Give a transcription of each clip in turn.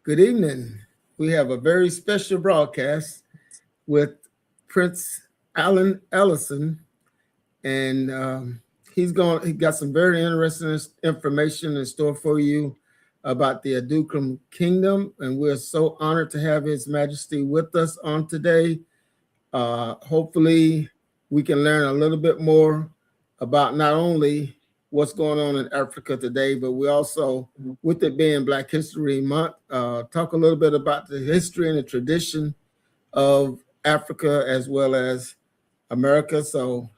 Good evening. We have a very special broadcast with Prince Allen Ellison, and he got some very interesting information in store for you about the Adukrom Kingdom, and we're so honored to have His Majesty with us on today. Hopefully, we can learn a little bit more about not only what's going on in Africa today, but we also, with it being Black History Month, talk a little bit about the history and the tradition of Africa as well as America. So,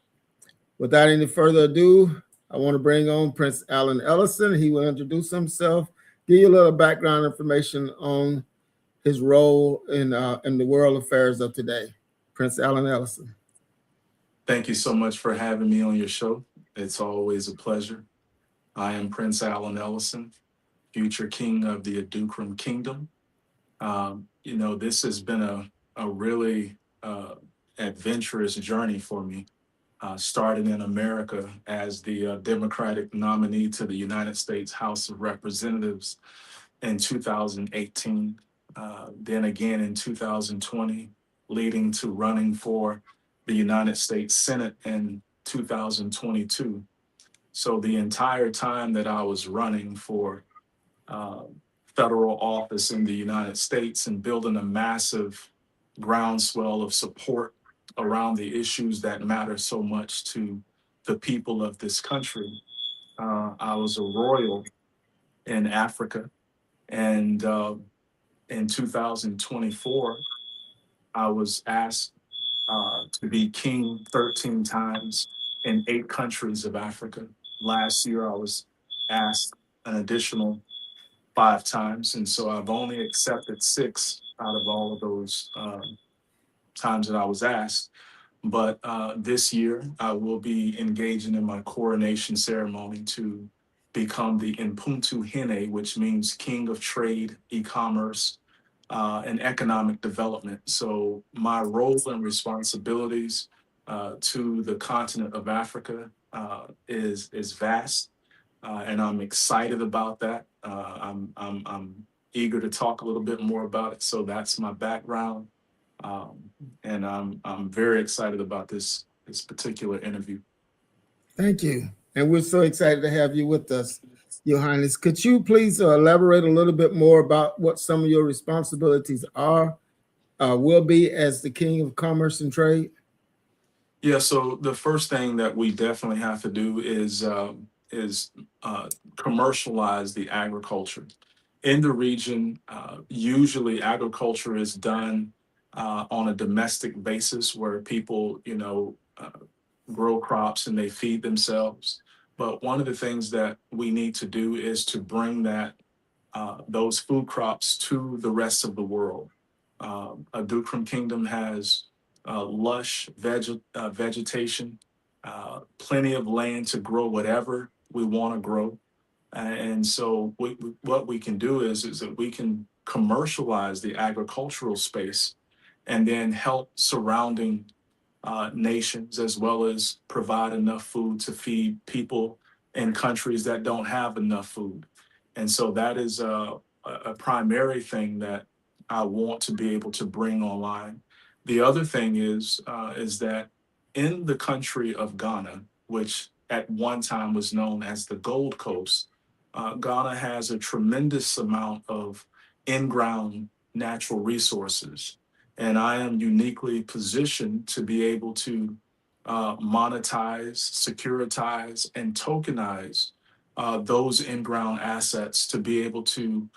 without any further ado, I want to bring on Prince Allen Ellison. He will introduce himself, give you a little background information on his role in the world affairs of today. Prince Allen Ellison. Thank you so much for having me on your show. It's always a pleasure. I am Prince Allen Ellison, future king of the Adukrom Kingdom. This has been a really adventurous journey for me, starting in America as the Democratic nominee to the United States House of Representatives in 2018, then again in 2020, leading to running for the United States Senate in 2022. So the entire time that I was running for uh, federal office in the United States and building a massive groundswell of support around the issues that matter so much to the people of this country, I was a royal in Africa. And in 2024, I was asked to be king 13 times in 8 countries of Africa. Last year, I was asked an additional 5 times. And so I've only accepted 6 out of all of those times that I was asked. But this year, I will be engaging in my coronation ceremony to become the Impuntu Hene, which means King of Trade, E-commerce, and economic development. So my role and responsibilities to the continent of Africa is vast, and I'm excited about that. I'm eager to talk a little bit more about it. So that's my background, um, and I'm very excited about this particular interview. Thank you. And we're so excited to have you with us, Your Highness. Could you please elaborate a little bit more about what some of your responsibilities are, will be as the King of Commerce and Trade? Yeah, so the first thing that we definitely have to do is commercialize the agriculture in the region. Usually, agriculture is done on a domestic basis, where people, grow crops and they feed themselves. But one of the things that we need to do is to bring those food crops to the rest of the world. Adukrom Kingdom has lush vegetation, plenty of land to grow whatever we want to grow. And so what we can do is that we can commercialize the agricultural space and then help surrounding nations, as well as provide enough food to feed people in countries that don't have enough food. And so that is a primary thing that I want to be able to bring online. The other thing is that in the country of Ghana, which at one time was known as the Gold Coast, Ghana has a tremendous amount of in-ground natural resources, and I am uniquely positioned to be able to monetize, securitize, and tokenize those in-ground assets to be able to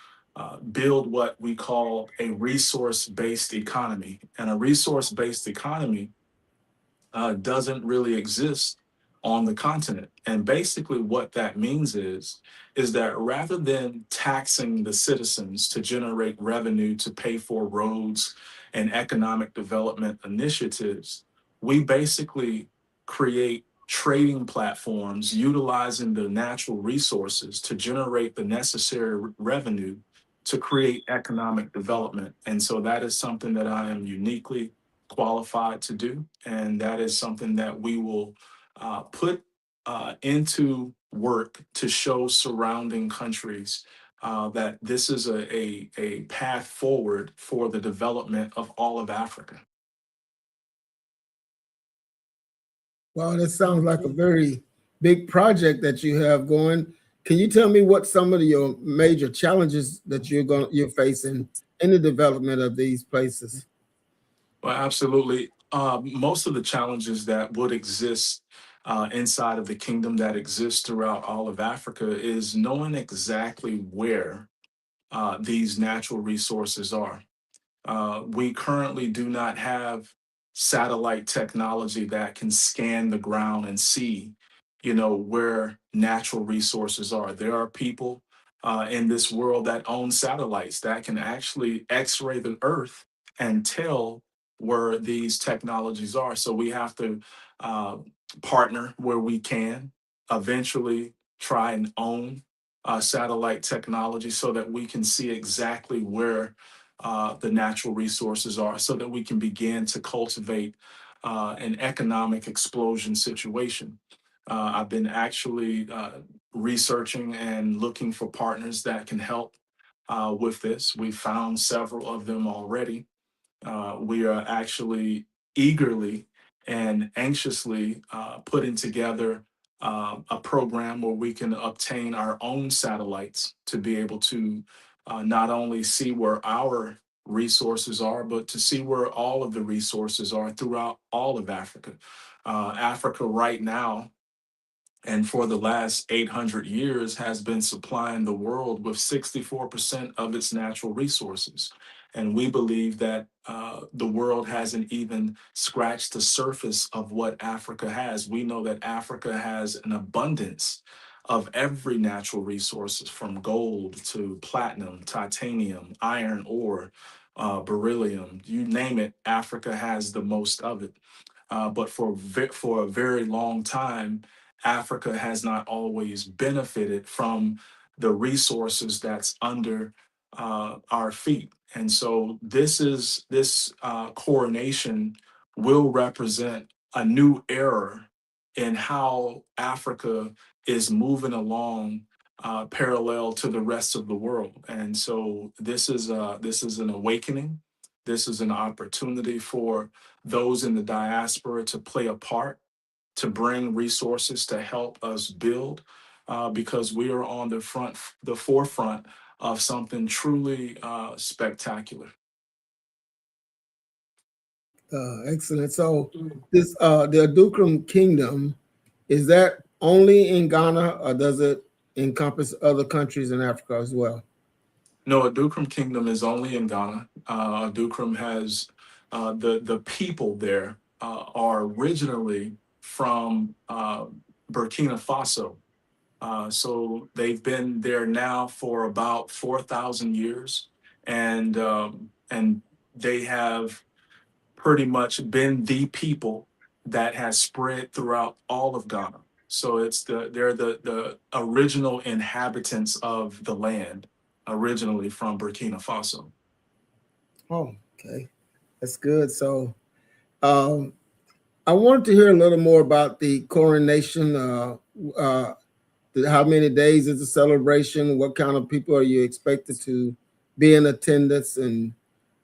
build what we call a resource-based economy. And a resource-based economy doesn't really exist on the continent. And basically what that means is that rather than taxing the citizens to generate revenue to pay for roads and economic development initiatives, we basically create trading platforms utilizing the natural resources to generate the necessary revenue to create economic development. And so that is something that I am uniquely qualified to do. And that is something that we will put into work to show surrounding countries that this is a path forward for the development of all of Africa. Well, that sounds like a very big project that you have going. Can you tell me what some of your major challenges that you're facing in the development of these places? Well, absolutely. Most of the challenges that would exist inside of the kingdom that exists throughout all of Africa is knowing exactly where these natural resources are. We currently do not have satellite technology that can scan the ground and see, where natural resources are. There are people in this world that own satellites that can actually X-ray the Earth and tell where these technologies are. So we have to uh, partner where we can, eventually try and own satellite technology so that we can see exactly where the natural resources are so that we can begin to cultivate an economic explosion situation. I've been actually researching and looking for partners that can help with this. We've found several of them already. We are actually eagerly and anxiously putting together a program where we can obtain our own satellites to be able to not only see where our resources are, but to see where all of the resources are throughout all of Africa. Africa right now and for the last 800 years has been supplying the world with 64% of its natural resources. And we believe that the world hasn't even scratched the surface of what Africa has. We know that Africa has an abundance of every natural resources from gold to platinum, titanium, iron ore, beryllium, you name it, Africa has the most of it. But for a very long time, Africa has not always benefited from the resources that's under our feet. And so this coronation will represent a new era in how Africa is moving along parallel to the rest of the world. And so this is an awakening. This is an opportunity for those in the diaspora to play a part, to bring resources to help us build, because we are on the forefront of something truly spectacular. Excellent. So this the Adukrom Kingdom, is that only in Ghana or does it encompass other countries in Africa as well? No, Adukrom Kingdom is only in Ghana. Adukrom has the people there are originally from Burkina Faso. So they've been there now for about 4,000 years, and they have pretty much been the people that has spread throughout all of Ghana. So they're the original inhabitants of the land, originally from Burkina Faso. Oh, okay. That's good. So um, I wanted to hear a little more about the coronation. Uh, how many days is the celebration? What kind of people are you expected to be in attendance? And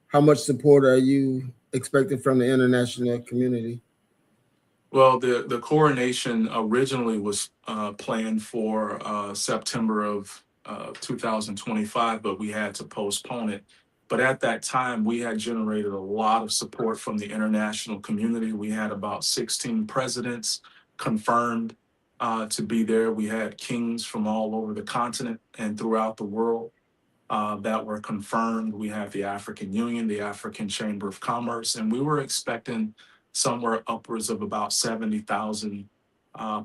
how much support are you expecting from the international community? Well, the coronation originally was planned for September of 2025, but we had to postpone it. But at that time, we had generated a lot of support from the international community. We had about 16 presidents confirmed to be there. We had kings from all over the continent and throughout the world that were confirmed. We have the African Union, the African Chamber of Commerce, and we were expecting somewhere upwards of about 70,000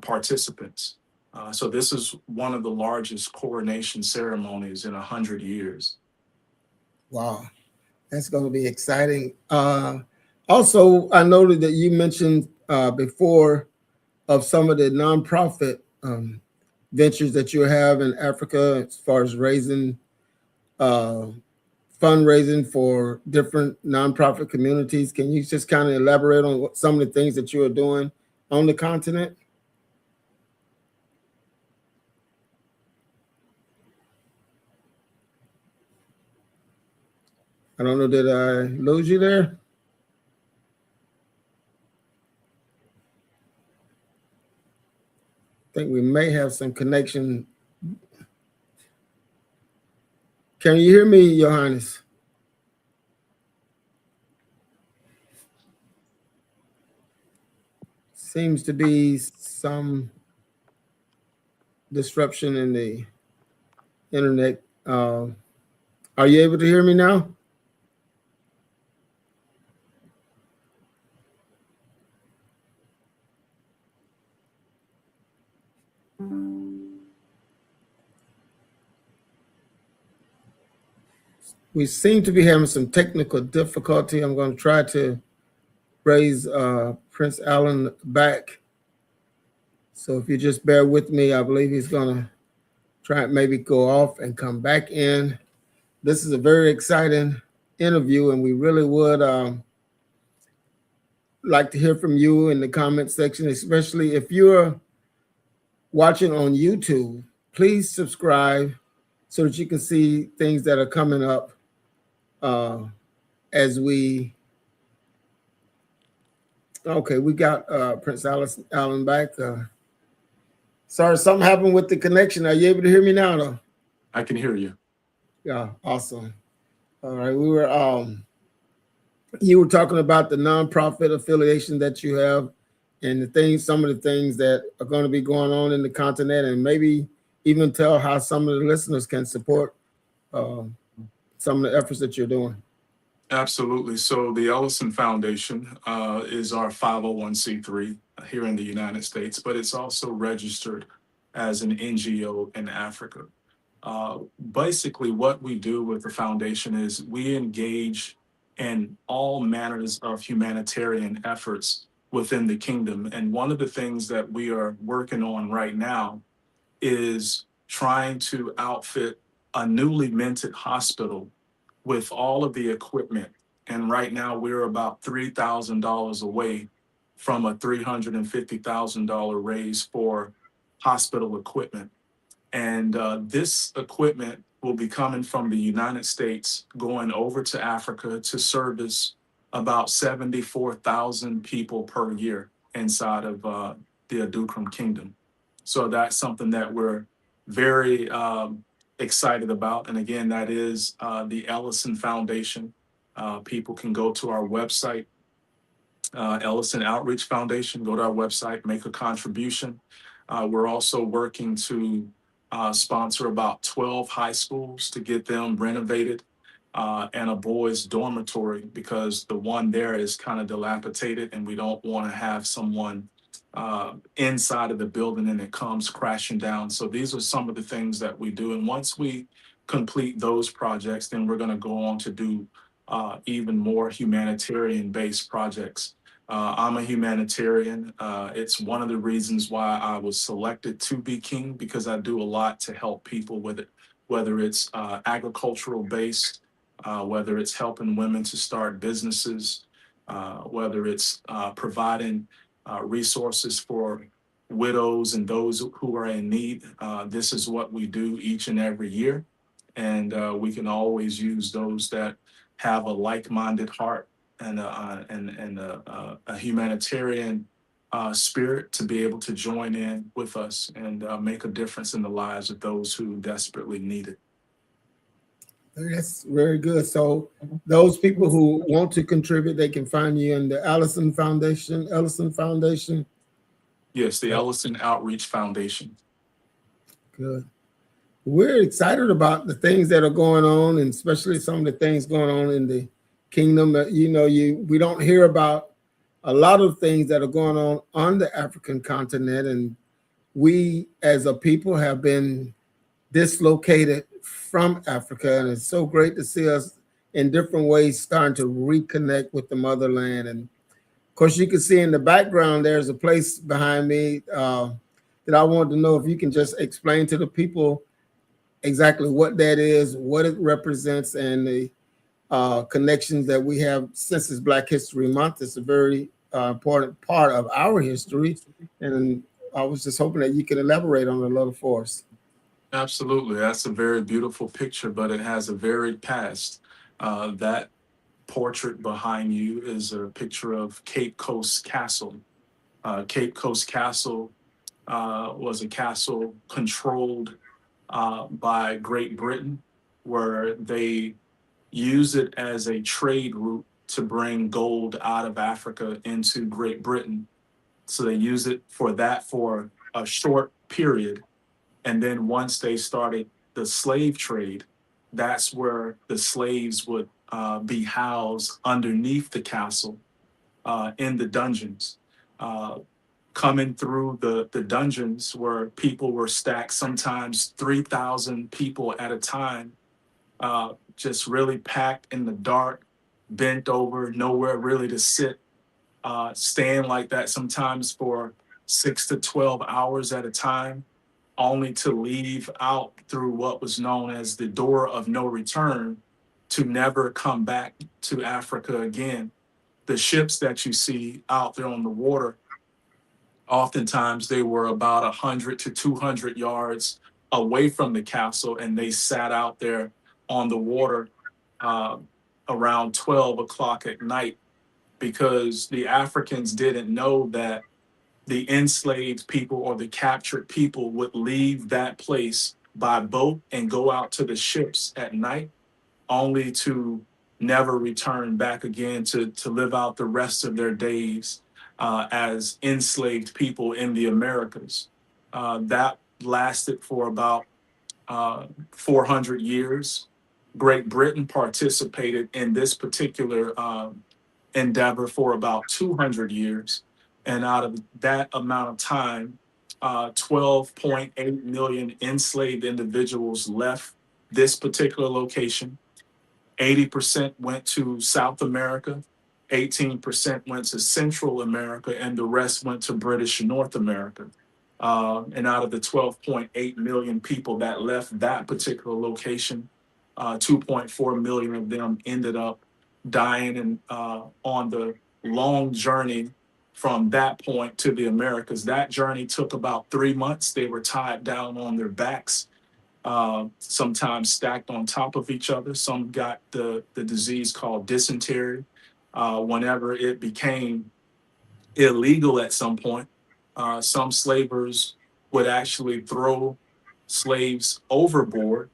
participants. So this is one of the largest coronation ceremonies in 100 years. Wow, that's going to be exciting. Also, I noted that you mentioned before of some of the nonprofit ventures that you have in Africa as far as raising uh, fundraising for different nonprofit communities. Can you just kind of elaborate on some of the things that you are doing on the continent? I don't know, did I lose you there? I think we may have some connection. Can you hear me, Your Highness? Seems to be some disruption in the internet. Are you able to hear me now? We seem to be having some technical difficulty. I'm going to try to raise Prince Allen back. So if you just bear with me, I believe he's going to try and maybe go off and come back in. This is a very exciting interview, and we really would like to hear from you in the comment section, especially if you're watching on YouTube. Please subscribe so that you can see things that are coming up as we. Okay, we got Prince Allen back. Sorry, something happened with the connection. Are you able to hear me now, though? I can hear you. Yeah, awesome. All right, we were you were talking about the nonprofit affiliation that you have and the things, some of the things that are going to be going on in the continent, and maybe even tell how some of the listeners can support some of the efforts that you're doing. Absolutely. So the Ellison Foundation is our 501c3 here in the United States, but it's also registered as an NGO in Africa. Basically, what we do with the foundation is we engage in all manners of humanitarian efforts within the kingdom. And one of the things that we are working on right now is trying to outfit a newly minted hospital with all of the equipment. And right now we're about $3,000 away from a $350,000 raise for hospital equipment. And this equipment will be coming from the United States, going over to Africa to service about 74,000 people per year inside of the Adukrom Kingdom. So that's something that we're very excited about. And again, that is the Ellison Foundation. People can go to our website, Ellison Outreach Foundation, go to our website, make a contribution. We're also working to sponsor about 12 high schools to get them renovated and a boys' dormitory, because the one there is kind of dilapidated and we don't want to have someone inside of the building and it comes crashing down. So these are some of the things that we do. And once we complete those projects, then we're going to go on to do even more humanitarian-based projects. I'm a humanitarian. It's one of the reasons why I was selected to be king, because I do a lot to help people with it, whether it's agricultural based, whether it's helping women to start businesses, whether it's providing resources for widows and those who are in need. This is what we do each and every year. And we can always use those that have a like-minded heart and a humanitarian spirit to be able to join in with us and make a difference in the lives of those who desperately need it. That's very good. So those people who want to contribute, they can find you in the Ellison Foundation. Yes, the Ellison Outreach Foundation. Good. We're excited about the things that are going on, and especially some of the things going on in the kingdom. We don't hear about a lot of things that are going on the African continent, and we as a people have been dislocated from Africa, and it's so great to see us in different ways starting to reconnect with the motherland. And of course, you can see in the background there's a place behind me that I wanted to know if you can just explain to the people exactly what that is, what it represents, and the connections that we have. Since it's Black History Month, it's a very important part of our history, and I was just hoping that you could elaborate on it a little for us. Absolutely. That's a very beautiful picture, but it has a varied past. That portrait behind you is a picture of Cape Coast Castle. Cape Coast Castle was a castle controlled by Great Britain, where they used it as a trade route to bring gold out of Africa into Great Britain. So they used it for that for a short period. And then once they started the slave trade, that's where the slaves would be housed underneath the castle in the dungeons. Uh, Coming through the dungeons where people were stacked, sometimes 3,000 people at a time, just really packed in the dark, bent over, nowhere really to sit, staying like that sometimes for 6 to 12 hours at a time, only to leave out through what was known as the door of no return to never come back to Africa again. The ships that you see out there on the water, oftentimes they were about 100 to 200 yards away from the castle, and they sat out there on the water uh, around 12 o'clock at night, because the Africans didn't know that the enslaved people or the captured people would leave that place by boat and go out to the ships at night, only to never return back again to live out the rest of their days as enslaved people in the Americas. That lasted for about 400 years. Great Britain participated in this particular endeavor for about 200 years. And out of that amount of time, 12.8 million enslaved individuals left this particular location. 80% went to South America, 18% went to Central America, and the rest went to British North America. And out of the 12.8 million people that left that particular location, 2.4 million of them ended up dying and on the long journey from that point to the Americas. That journey took about 3 months. They were tied down on their backs, sometimes stacked on top of each other. Some got the disease called dysentery. Whenever it became illegal at some point, some slavers would actually throw slaves overboard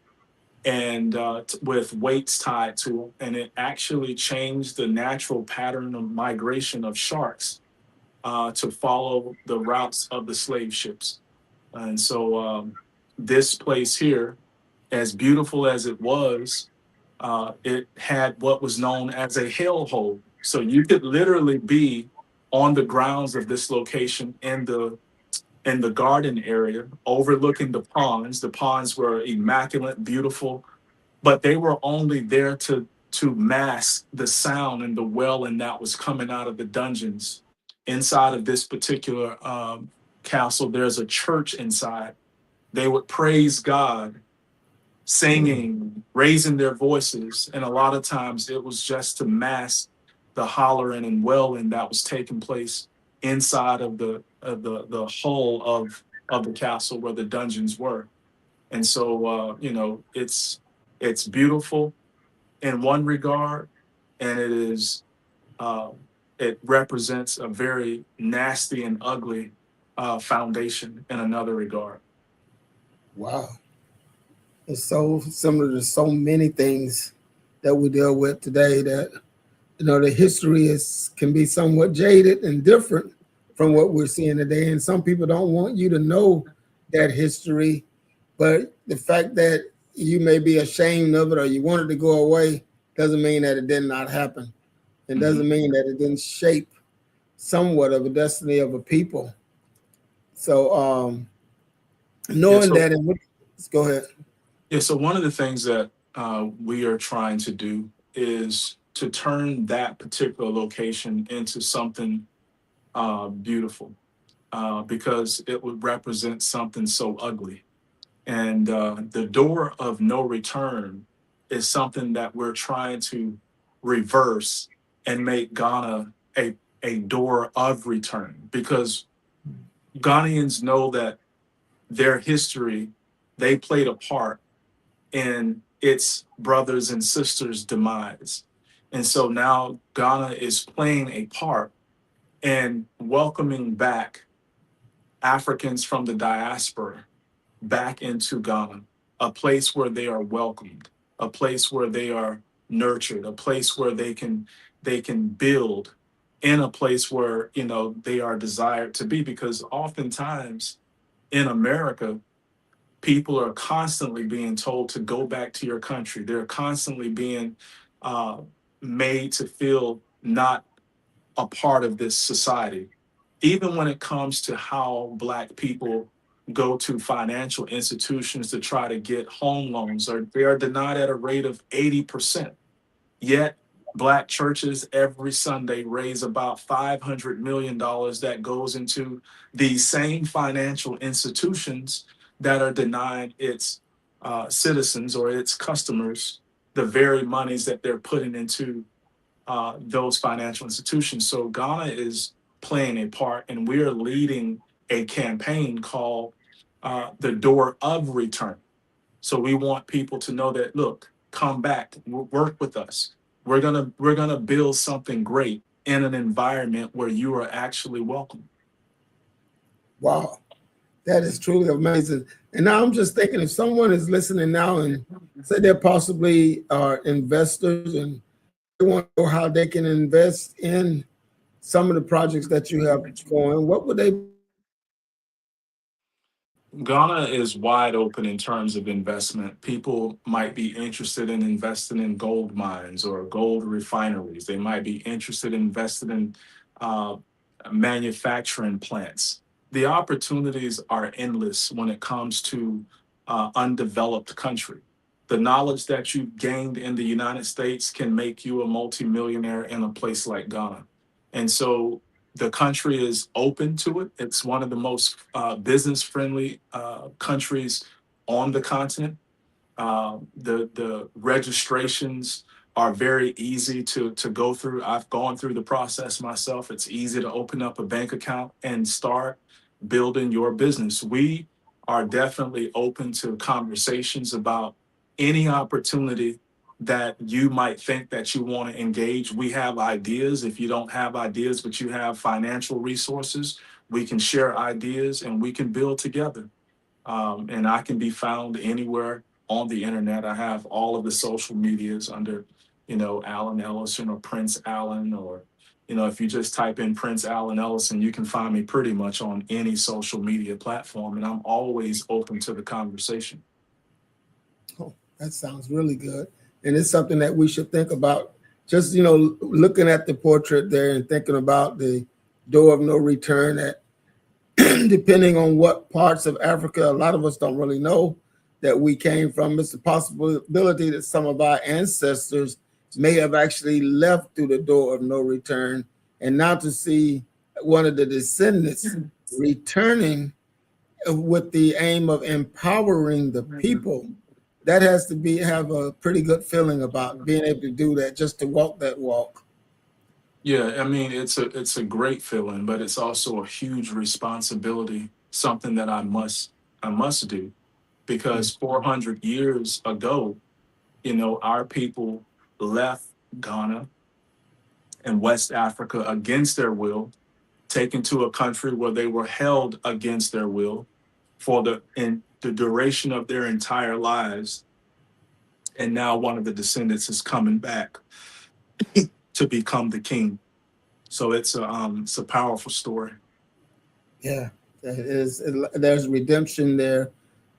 and with weights tied to them, and it actually changed the natural pattern of migration of sharks to follow the routes of the slave ships. And so this place here, as beautiful as it had what was known as a hellhole. So you could literally be on the grounds of this location in the garden area, overlooking the ponds. The ponds were immaculate, beautiful, but they were only there to mask the sound and the wailing that was coming out of the dungeons. Inside of this particular castle, there's a church inside. They would praise God, singing, raising their voices, and a lot of times it was just to mask the hollering and wailing that was taking place inside of the hull of the castle where the dungeons were. And so it's beautiful in one regard, and uh, it represents a very nasty and ugly foundation in another regard. Wow. It's so similar to so many things that we deal with today that, the history can be somewhat jaded and different from what we're seeing today. And some people don't want you to know that history, but the fact that you may be ashamed of it or you want it to go away doesn't mean that it did not happen. It doesn't mean that it didn't shape somewhat of a destiny of a people. So knowing that, go ahead. Yeah, so one of the things that we are trying to do is to turn that particular location into something beautiful, because it would represent something so ugly. And the door of no return is something that we're trying to reverse and make Ghana a door of return, because Ghanaians know that their history, they played a part in its brothers and sisters' demise. And so now Ghana is playing a part in welcoming back Africans from the diaspora back into Ghana, a place where they are welcomed, a place where they are nurtured, a place where they can build, in a place where they are desired to be. Because oftentimes in America, people are constantly being told to go back to your country. They're constantly being uh, made to feel not a part of this society. Even when it comes to how Black people go to financial institutions to try to get home loans, or they are denied at a rate of 80%. Yet, Black churches every Sunday raise about $500 million that goes into these same financial institutions that are denying its citizens or its customers the very monies that they're putting into those financial institutions. So Ghana is playing a part, and we're leading a campaign called the Door of Return. So we want people to know that, look, come back, work with us. We're gonna build something great in an environment where you are actually welcome. Wow, that is truly amazing. And now I'm just thinking, if someone is listening now and say they're possibly investors and they want to know how they can invest in some of the projects that you have going, what would they? Ghana is wide open in terms of investment. People might be interested in investing in gold mines or gold refineries. They might be interested in investing in uh, manufacturing plants. The opportunities are endless when it comes to undeveloped country. The knowledge that you gained in the United States can make you a multimillionaire in a place like Ghana. And so the country is open to it. It's one of the most business friendly countries on the continent. The registrations are very easy to go through. I've gone through the process myself. It's easy to open up a bank account and start building your business. We are definitely open to conversations about any opportunity that you might think that you want to engage. We have ideas. If you don't have ideas, but you have financial resources, we can share ideas and we can build together. And I can be found anywhere on the internet. I have all of the social medias under, Allen Ellison or Prince Allen, or, if you just type in Prince Allen Ellison, you can find me pretty much on any social media platform. And I'm always open to the conversation. Oh, that sounds really good. And it's something that we should think about. Just, looking at the portrait there and thinking about the door of no return, that depending on what parts of Africa, a lot of us don't really know that we came from. It's a possibility that some of our ancestors may have actually left through the door of no return. And now to see one of the descendants returning with the aim of empowering the people, that has to have a pretty good feeling about being able to do that, just to walk that walk. Yeah, I mean, it's a great feeling, but it's also a huge responsibility, something that I must do, because 400 years ago, our people left Ghana and West Africa against their will, taken to a country where they were held against their will for the duration of their entire lives. And now one of the descendants is coming back to become the king. So it's a powerful story. Yeah, there's redemption there,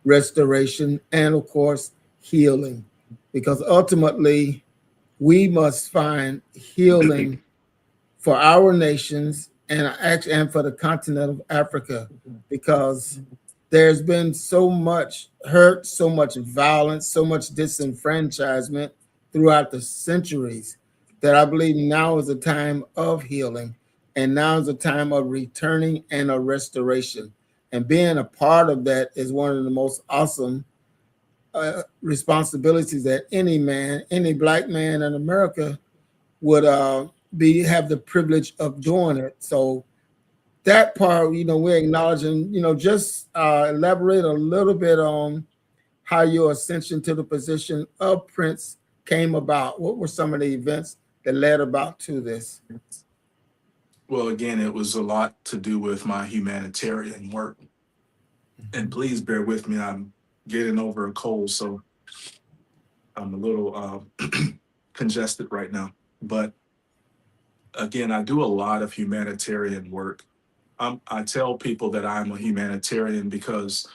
restoration, and of course, healing. Because ultimately, we must find healing for our nations and for the continent of Africa, because there's been so much hurt, so much violence, so much disenfranchisement throughout the centuries, that I believe now is a time of healing, and now is a time of returning and a restoration. And being a part of that is one of the most awesome responsibilities that any man, any Black man in America would have the privilege of doing it. So that part, we're acknowledging, just elaborate a little bit on how your ascension to the position of Prince came about. What were some of the events that led about to this? Well, again, it was a lot to do with my humanitarian work. And please bear with me. I'm getting over a cold, so I'm a little congested right now. But again, I do a lot of humanitarian work. I tell people that I'm a humanitarian because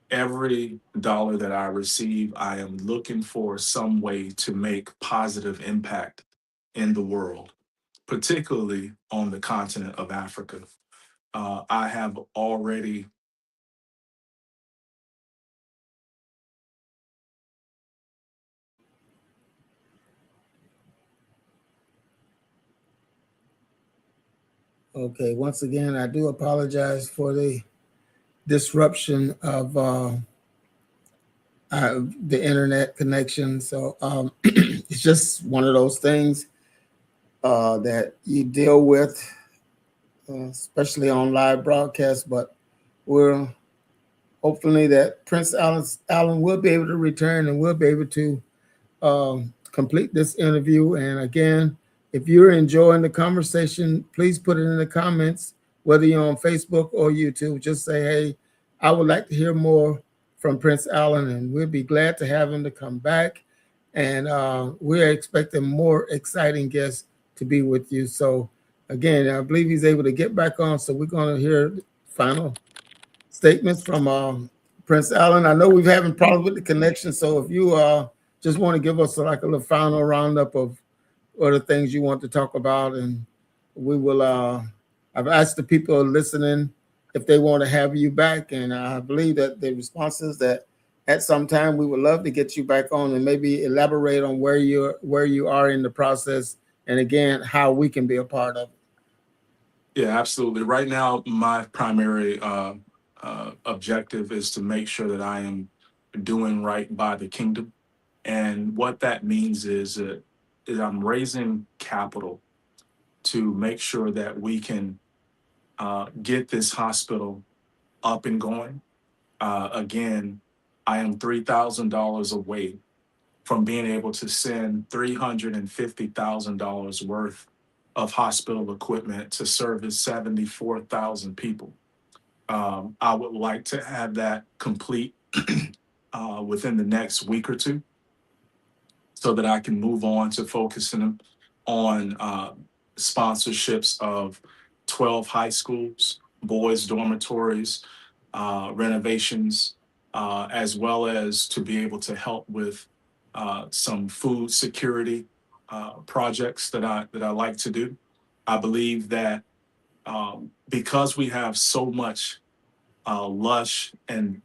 every dollar that I receive, I am looking for some way to make positive impact in the world, particularly on the continent of Africa. I have already Okay, once again, I do apologize for the disruption of the internet connection. So it's just one of those things that you deal with, especially on live broadcasts. But we're hopefully that Allen will be able to return and we'll be able to complete this interview. And again, if you're enjoying the conversation, please put it in the comments, whether you're on Facebook or YouTube. Just say, hey, I would like to hear more from Prince Allen, and we'll be glad to have him to come back. And we're expecting more exciting guests to be with you. So again, I believe he's able to get back on. So we're going to hear final statements from Prince Allen. I know we've having problems with the connection, so if you just want to give us like a little final roundup of what the things you want to talk about, and we will. I've asked the people listening if they want to have you back, and I believe that the response is that at some time we would love to get you back on and maybe elaborate on where you are in the process, and again how we can be a part of it. Yeah, absolutely. Right now, my primary objective is to make sure that I am doing right by the kingdom. And what that means is I'm raising capital to make sure that we can get this hospital up and going. Again, I am $3,000 away from being able to send $350,000 worth of hospital equipment to service 74,000 people. I would like to have that complete within the next week or two so that I can move on to focusing on sponsorships of 12 high schools, boys' dormitories, renovations, as well as to be able to help with some food security projects that I like to do. I believe that because we have so much lush and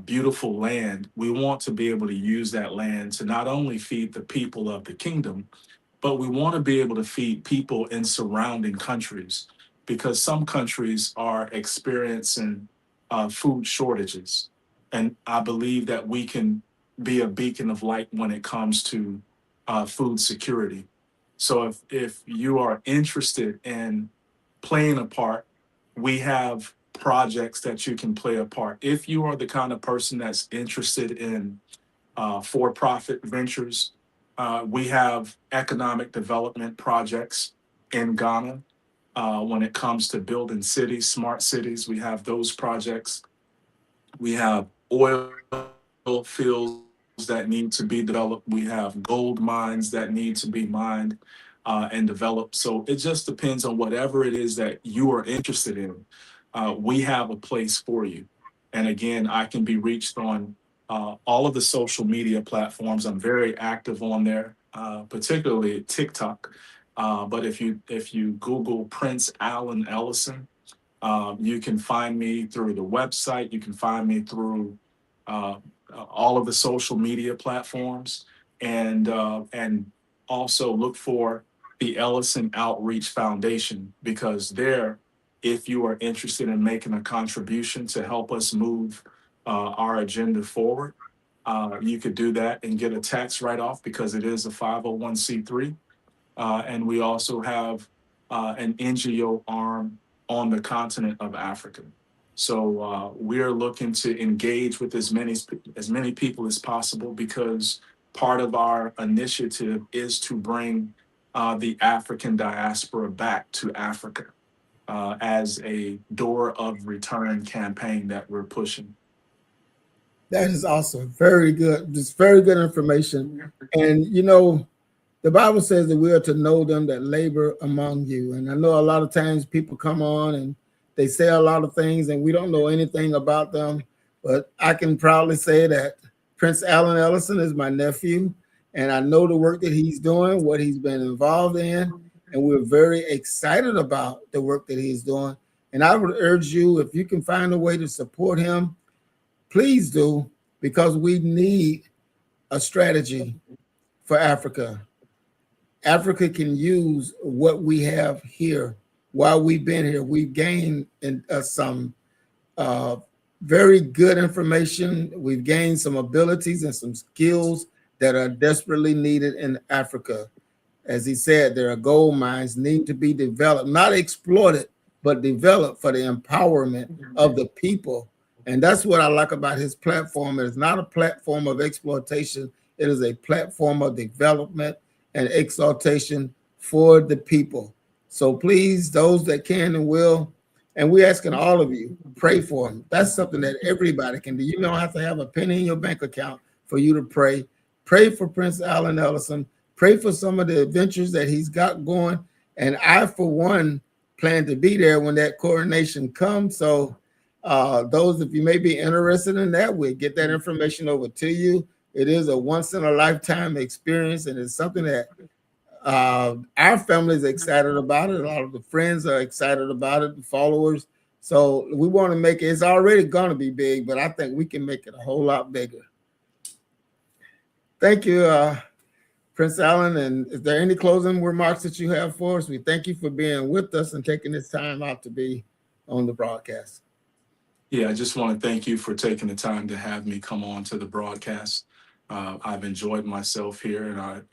beautiful land, we want to be able to use that land to not only feed the people of the kingdom, but we want to be able to feed people in surrounding countries because some countries are experiencing food shortages. And I believe that we can be a beacon of light when it comes to food security. So if you are interested in playing a part, we have projects that you can play a part. If you are the kind of person that's interested in for-profit ventures. We have economic development projects in Ghana. When it comes to building cities, smart cities, we have those projects. We have oil fields that need to be developed. We have gold mines that need to be mined and developed. So it just depends on whatever it is that you are interested in. We have a place for you. And again, I can be reached on all of the social media platforms. I'm very active on there, particularly TikTok. But if you Google Prince Allen Ellison, you can find me through the website. You can find me through uh, all of the social media platforms, and also look for the Ellison Outreach Foundation because there, if you are interested in making a contribution to help us move our agenda forward, you could do that and get a tax write-off because it is a 501c3. And we also have an NGO arm on the continent of Africa. So we're looking to engage with as many people as possible, because part of our initiative is to bring the African diaspora back to Africa as a door of return campaign that we're pushing. That is awesome. Very good. Just very good information. And the Bible says that we are to know them that labor among you. And I know a lot of times people come on and they say a lot of things and we don't know anything about them. But I can proudly say that Prince Allen Ellison is my nephew. And I know the work that he's doing, what he's been involved in. And we're very excited about the work that he's doing. And I would urge you, if you can find a way to support him, please do, because we need a strategy for Africa. Africa can use what we have here. While we've been here, we've gained some very good information. We've gained some abilities and some skills that are desperately needed in Africa. As he said, there are gold mines need to be developed, not exploited, but developed for the empowerment of the people. And that's what I like about his platform. It's not a platform of exploitation. It is a platform of development and exaltation for the people. So please, those that can and will, and we're asking all of you, pray for him. That's something that everybody can do. You don't have to have a penny in your bank account for you to pray. Pray for Prince Allen Ellison. Pray for some of the adventures that he's got going. And I, for one, plan to be there when that coronation comes. So those of you may be interested in that, we'll get that information over to you. It is a once-in-a-lifetime experience, and it's something that our family is excited about it. A lot of the friends are excited about it, the followers. So we want to make it, it's already going to be big, but I think we can make it a whole lot bigger. Thank you, Prince Allen. And is there any closing remarks that you have for us? We thank you for being with us and taking this time out to be on the broadcast. Yeah, I just want to thank you for taking the time to have me come on to the broadcast. I've enjoyed myself here,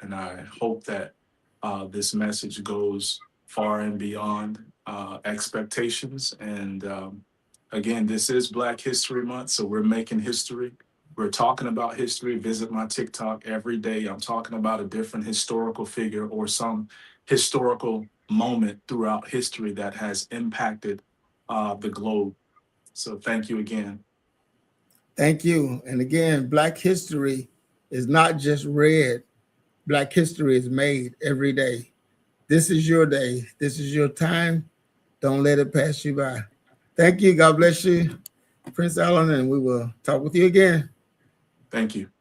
and I hope that this message goes far and beyond expectations. And again, this is Black History Month, so we're making history. We're talking about history. Visit my TikTok every day. I'm talking about a different historical figure or some historical moment throughout history that has impacted the globe. So thank you again. Thank you. And again, Black history is not just read. Black history is made every day. This is your day. This is your time. Don't let it pass you by. Thank you. God bless you, Prince Allen, and we will talk with you again. Thank you.